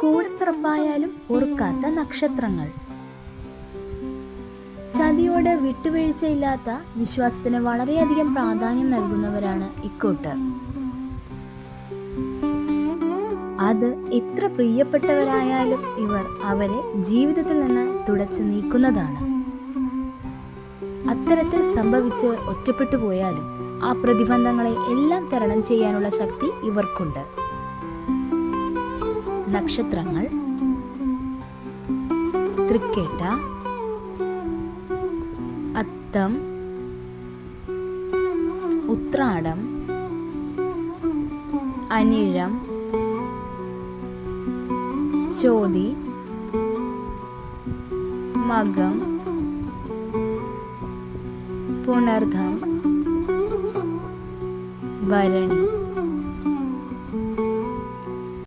കൂടപ്പിറപ്പായാലും പൊറുക്കാത്ത നക്ഷത്രങ്ങൾ. ചതിയോട് വിട്ടുവീഴ്ചയില്ലാത്ത വിശ്വാസത്തിന് വളരെയധികം പ്രാധാന്യം നൽകുന്നവരാണ് ഇക്കൂട്ടർ. അത് എത്ര പ്രിയപ്പെട്ടവരായാലും ഇവർ അവരെ ജീവിതത്തിൽ നിന്ന് തുടച്ചു നീക്കുന്നതാണ്. അത്തരത്തിൽ സംഭവിച്ച് ഒറ്റപ്പെട്ടു പോയാലും ആ പ്രതിബന്ധങ്ങളെ എല്ലാം തരണം ചെയ്യാനുള്ള ശക്തി ഇവർക്കുണ്ട്. നക്ഷത്രങ്ങൾ: തൃക്കേട്ട, അത്തം, ഉത്രാടം, അനിഴം, ചോതി, മകം, പുണർദം, ഭരണി.